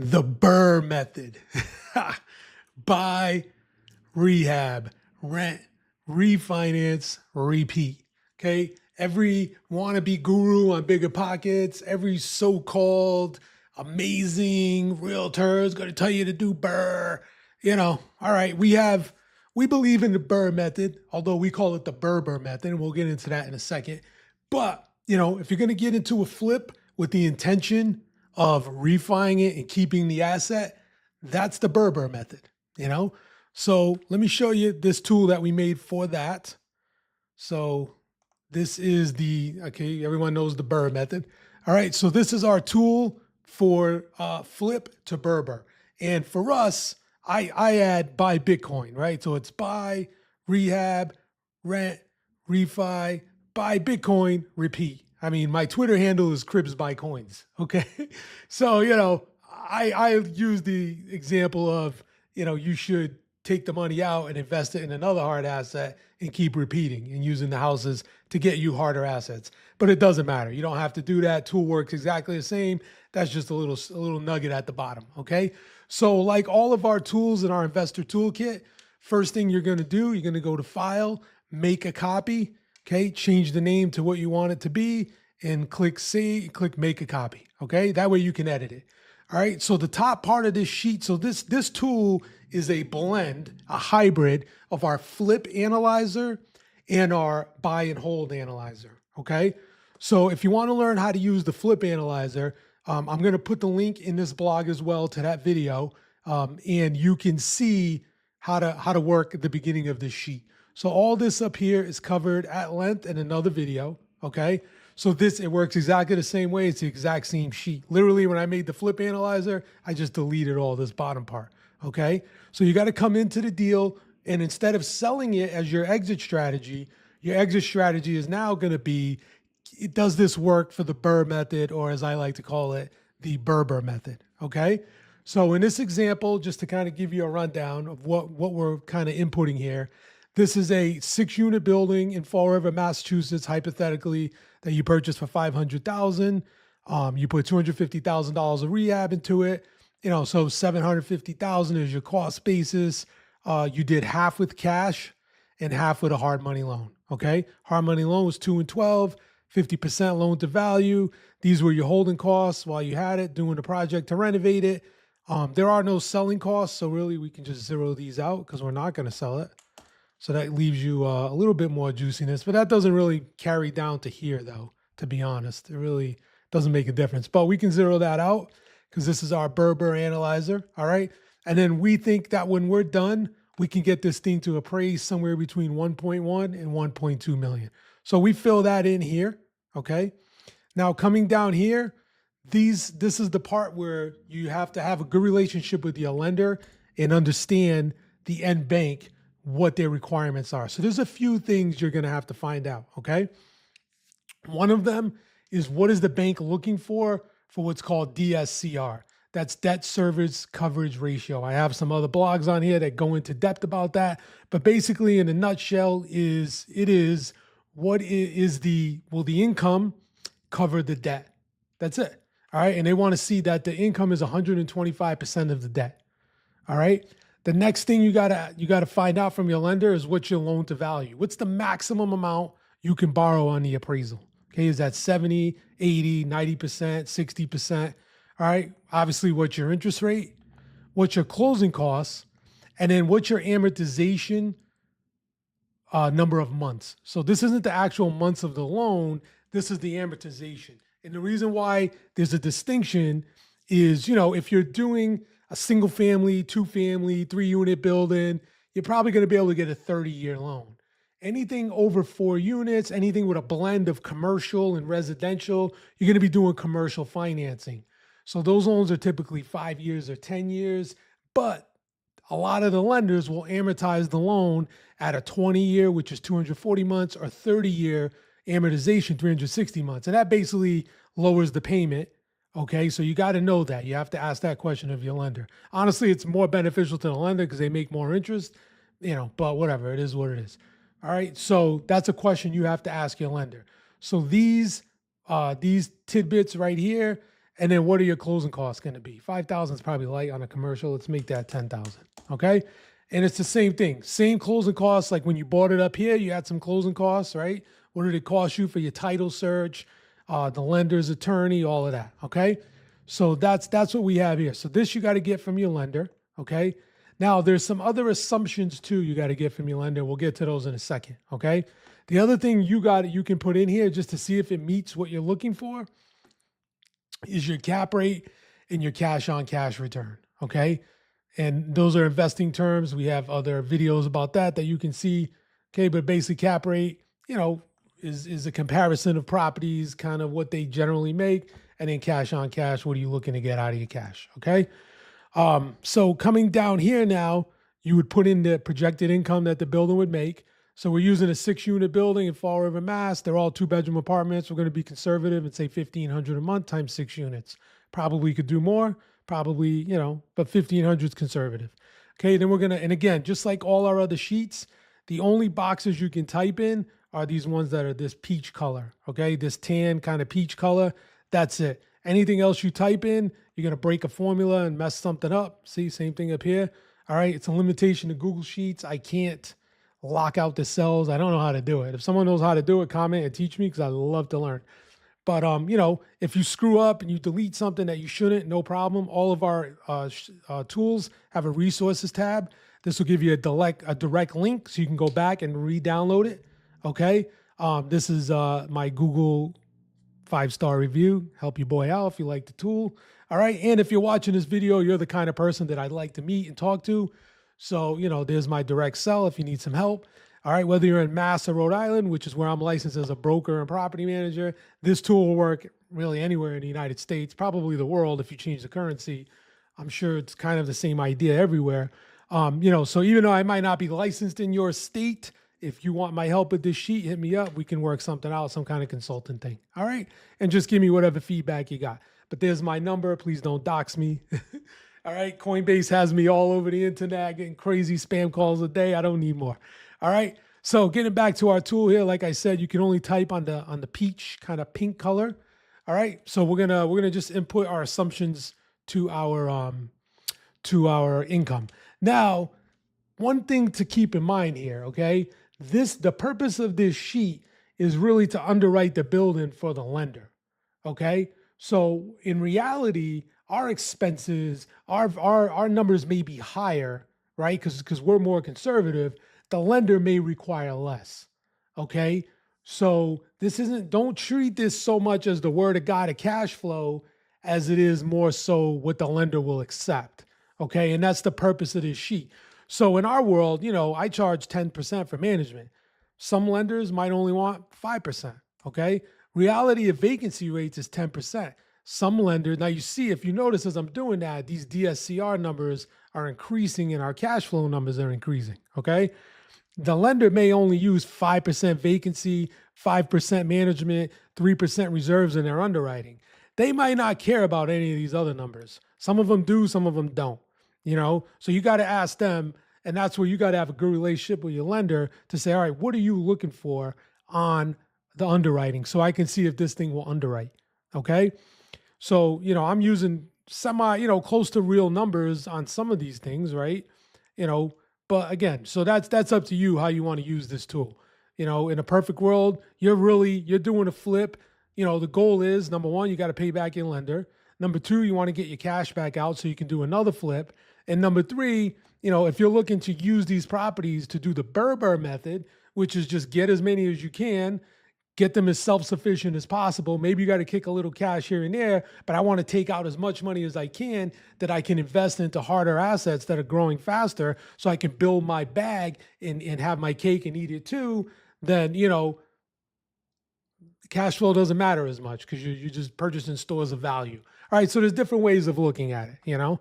The BRRRR method. Buy, rehab, rent, refinance, repeat. Okay. Every wannabe guru on Bigger Pockets, every so-called amazing realtor is going to tell you to do BRRRR. All right, we believe in the BRRRR method, although we call it the BRRRBR method, and we'll get into that in a second. But, if you're going to get into a flip with the intention of refining it and keeping the asset, that's the BRRRBR method. So let me show you this tool that we made for that. So this is okay, everyone knows the BRRRR method. All right, so this is our tool for flip to BRRRBR. And for us, I add buy Bitcoin, right? So it's buy, rehab, rent, refi, buy Bitcoin, repeat. I mean, my Twitter handle is Cribs Buy Coins, okay? So, I use the example of, you should take the money out and invest it in another hard asset and keep repeating and using the houses to get you harder assets. But it doesn't matter. You don't have to do that. Tool works exactly the same. That's just a little nugget at the bottom, okay? So like all of our tools in our investor toolkit, first thing you're gonna do, you're gonna go to File, Make a Copy, okay? Change the name to what you want it to be and click Save, click Make a Copy, okay? That way you can edit it. All right, so the top part of this sheet, so this tool is a blend, a hybrid of our flip analyzer and our buy and hold analyzer, okay? So if you wanna learn how to use the flip analyzer, I'm gonna put the link in this blog as well to that video, and you can see how to work at the beginning of this sheet. So all this up here is covered at length in another video, okay? So it works exactly the same way. It's the exact same sheet. Literally, when I made the flip analyzer, I just deleted all this bottom part, okay? So you got to come into the deal, and instead of selling it as your exit strategy is now going to be, does this work for the BRRRR method, or as I like to call it, the BRRRBR method, okay? So in this example, just to kind of give you a rundown of what we're kind of inputting here, this is a 6-unit building in Fall River, Massachusetts, hypothetically, that you purchased for $500,000. You put $250,000 of rehab into it. So $750,000 is your cost basis. You did half with cash and half with a hard money loan. Okay, hard money loan was 2 and 12, 50% loan to value. These were your holding costs while you had it, doing the project to renovate it. There are no selling costs, so really we can just zero these out because we're not going to sell it. So that leaves you a little bit more juiciness, but that doesn't really carry down to here though, to be honest. It really doesn't make a difference, but we can zero that out because this is our BRRRBR analyzer, all right? And then we think that when we're done, we can get this thing to appraise somewhere between 1.1 and 1.2 million. So we fill that in here, okay? Now coming down here, this is the part where you have to have a good relationship with your lender and understand the end bank, what their requirements are. So there's a few things you're going to have to find out, okay? One of them is, what is the bank looking for what's called DSCR? That's debt service coverage ratio. I have some other blogs on here that go into depth about that, but basically in a nutshell will the income cover the debt? That's it. All right. And they want to see that the income is 125% of the debt. All right. The next thing you gotta find out from your lender is what's your loan to value. What's the maximum amount you can borrow on the appraisal? Okay, is that 70, 80, 90%, 60%? All right, obviously what's your interest rate, what's your closing costs, and then what's your amortization number of months. So this isn't the actual months of the loan, this is the amortization. And the reason why there's a distinction is, if you're doing a single family, 2-family, 3-unit building, you're probably going to be able to get a 30-year loan. Anything over 4 units, anything with a blend of commercial and residential, you're going to be doing commercial financing. So those loans are typically 5 years or 10 years, but a lot of the lenders will amortize the loan at a 20-year, which is 240 months, or 30-year amortization, 360 months. And that basically lowers the payment. Okay, so you got to know that. You have to ask that question of your lender. Honestly, it's more beneficial to the lender because they make more interest, but whatever, it is what it is. All right, so that's a question you have to ask your lender. So these tidbits right here, And then what are your closing costs going to be? 5,000 is probably light on a commercial. Let's make that 10,000. Okay. And it's the same thing, same closing costs. Like when you bought it up here, you had some closing costs, right? What did it cost you for your title search, the lender's attorney, all of that? Okay. So that's what we have here. So this you got to get from your lender. Okay. Now there's some other assumptions too you got to get from your lender. We'll get to those in a second. Okay. The other thing you can put in here just to see if it meets what you're looking for is your cap rate and your cash on cash return. Okay. And those are investing terms. We have other videos about that you can see. Okay. But basic cap rate, is a comparison of properties, kind of what they generally make. And then cash on cash, what are you looking to get out of your cash? Okay. So coming down here now, you would put in the projected income that the building would make. So we're using a 6-unit building in Fall River, Mass. They're all 2-bedroom apartments. We're going to be conservative and say $1,500 a month times 6 units. Probably could do more, probably, but 1,500 is conservative. Okay. Then we're going to, and again, just like all our other sheets, the only boxes you can type in are these ones that are this peach color. Okay. This tan kind of peach color. That's it. Anything else you type in, you're going to break a formula and mess something up. See, same thing up here. All right. It's a limitation to Google Sheets. I can't lock out the cells. I don't know how to do it. If someone knows how to do it, comment and teach me because I love to learn. But, if you screw up and you delete something that you shouldn't, no problem. All of our tools have a resources tab. This will give you a direct link so you can go back and re-download it. Okay. This is my Google 5-star review. Help your boy out if you like the tool. All right. And if you're watching this video, you're the kind of person that I'd like to meet and talk to. So, there's my direct cell if you need some help. All right. Whether you're in Mass or Rhode Island, which is where I'm licensed as a broker and property manager, this tool will work really anywhere in the United States, probably the world if you change the currency. I'm sure it's kind of the same idea everywhere. So even though I might not be licensed in your state, if you want my help with this sheet, hit me up. We can work something out, some kind of consultant thing. All right. And just give me whatever feedback you got. But there's my number. Please don't dox me. All right. Coinbase has me all over the internet, getting crazy spam calls a day. I don't need more. All right. So getting back to our tool here, like I said, you can only type on the peach kind of pink color. All right. So we're gonna just input our assumptions to our income. Now, one thing to keep in mind here, okay? The purpose of this sheet is really to underwrite the building for the lender. Okay. So in reality, our expenses, our numbers may be higher, right? Because we're more conservative. The lender may require less. Okay. So don't treat this so much as the word of God of cash flow as it is more so what the lender will accept. Okay. And that's the purpose of this sheet. So in our world, I charge 10% for management. Some lenders might only want 5%. Okay. Reality of vacancy rates is 10%. Some lenders, now you see, if you notice as I'm doing that, these DSCR numbers are increasing and our cash flow numbers are increasing. Okay. The lender may only use 5% vacancy, 5% management, 3% reserves in their underwriting. They might not care about any of these other numbers. Some of them do, some of them don't. So you got to ask them, and that's where you got to have a good relationship with your lender to say, all right, what are you looking for on the underwriting so I can see if this thing will underwrite. Okay. So, I'm using close to real numbers on some of these things, right? But again, so that's up to you how you want to use this tool. In a perfect world, you're doing a flip. The goal is, number one, you got to pay back your lender. Number two, you want to get your cash back out so you can do another flip. And number three, if you're looking to use these properties to do the BRRRR method, which is just get as many as you can, get them as self-sufficient as possible. Maybe you got to kick a little cash here and there, but I want to take out as much money as I can that I can invest into harder assets that are growing faster so I can build my bag and have my cake and eat it too. Then, cash flow doesn't matter as much because you're just purchasing stores of value. All right. So there's different ways of looking at it,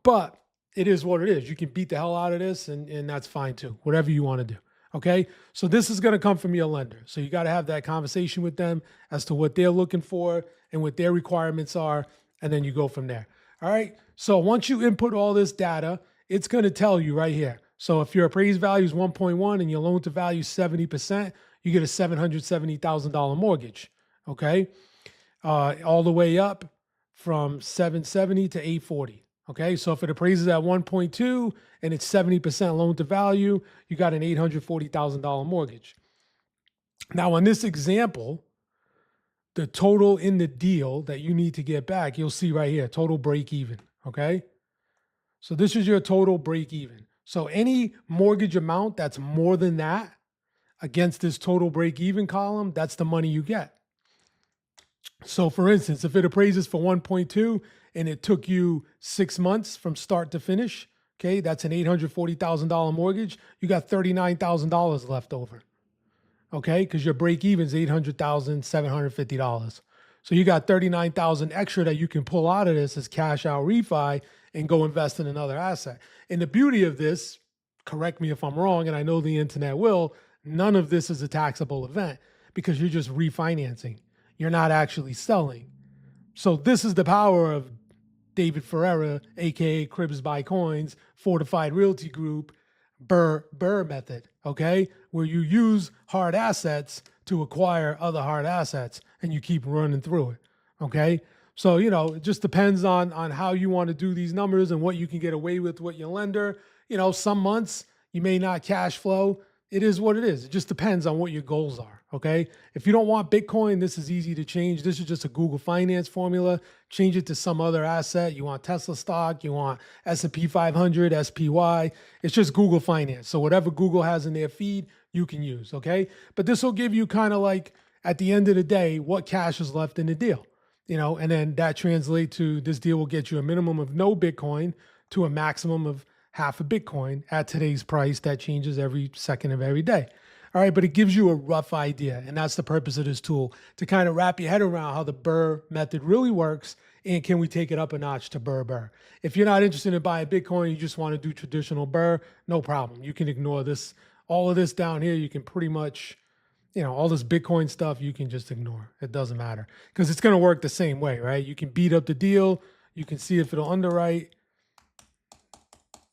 but it is what it is. You can beat the hell out of this and that's fine too, whatever you want to do. Okay. So this is going to come from your lender. So you got to have that conversation with them as to what they're looking for and what their requirements are. And then you go from there. All right. So once you input all this data, it's going to tell you right here. So if your appraised value is 1.1 and your loan to value 70%, you get a $770,000 mortgage. Okay. All the way up from 770 to 840. Okay, so if it appraises at 1.2 and it's 70% loan to value, you got an $840,000 mortgage. Now, on this example, the total in the deal that you need to get back, you'll see right here, total break even. Okay, so this is your total break even. So any mortgage amount that's more than that against this total break even column, that's the money you get. So for instance, if it appraises for 1.2 and it took you 6 months from start to finish, okay, that's an $840,000 mortgage. You got $39,000 left over, okay, because your break even is $800,750. So you got $39,000 extra that you can pull out of this as cash out refi and go invest in another asset. And the beauty of this, correct me if I'm wrong, and I know the internet will, none of this is a taxable event because you're just refinancing. You're not actually selling. So this is the power of David Ferreira, aka Cribs Buy Coins, Fortified Realty Group, BRRRBBR method, okay? Where you use hard assets to acquire other hard assets and you keep running through it, okay? So, you know, it just depends on how you want to do these numbers and what you can get away with your lender. You know, some months you may not cash flow. It is what it is. It just depends on what your goals are, okay? If you don't want Bitcoin, this is easy to change. This is just a Google Finance formula. Change it to some other asset. You want Tesla stock, you want S&P 500, SPY. It's just Google Finance. So whatever Google has in their feed, you can use, okay? But this will give you kind of like, at the end of the day, what cash is left in the deal, you know? And then that translates to this deal will get you a minimum of no Bitcoin to a maximum of half a Bitcoin at today's price. That changes every second of every day. All right, but it gives you a rough idea. And that's the purpose of this tool, to kind of wrap your head around how the BRRRR method really works. And can we take it up a notch to BRRRR? If you're not interested in buying Bitcoin, you just want to do traditional BRRRR, no problem. You can ignore this. All of this down here, you can pretty much, you know, all this Bitcoin stuff, you can just ignore. It doesn't matter because it's going to work the same way, right? You can beat up the deal. You can see if it'll underwrite.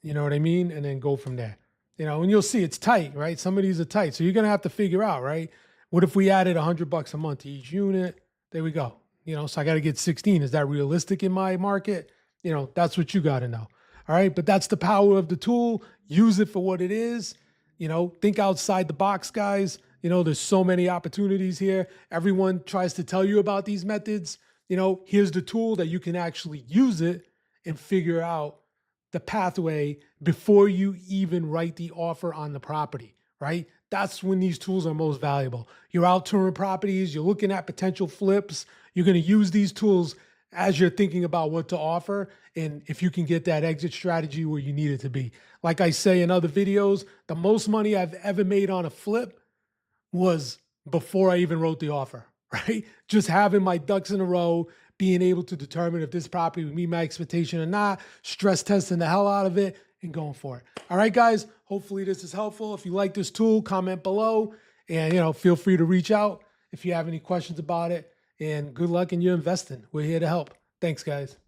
You know what I mean? And then go from there. You know, and you'll see it's tight, right? Some of these are tight. So you're going to have to figure out, right? What if we added $100 a month to each unit? There we go. You know, so I got to get 16. Is that realistic in my market? You know, that's what you got to know. All right. But that's the power of the tool. Use it for what it is. You know, think outside the box, guys. You know, there's so many opportunities here. Everyone tries to tell you about these methods. You know, here's the tool that you can actually use it and figure out the pathway before you even write the offer on the property, right? That's when these tools are most valuable. You're out touring properties, you're looking at potential flips. You're going to use these tools as you're thinking about what to offer. And if you can get that exit strategy where you need it to be. Like I say in other videos, the most money I've ever made on a flip was before I even wrote the offer, right? Just having my ducks in a row, being able to determine if this property would meet my expectation or not, stress testing the hell out of it and going for it. All right, guys, hopefully this is helpful. If you like this tool, comment below and, you know, feel free to reach out if you have any questions about it, and good luck in your investing. We're here to help. Thanks, guys.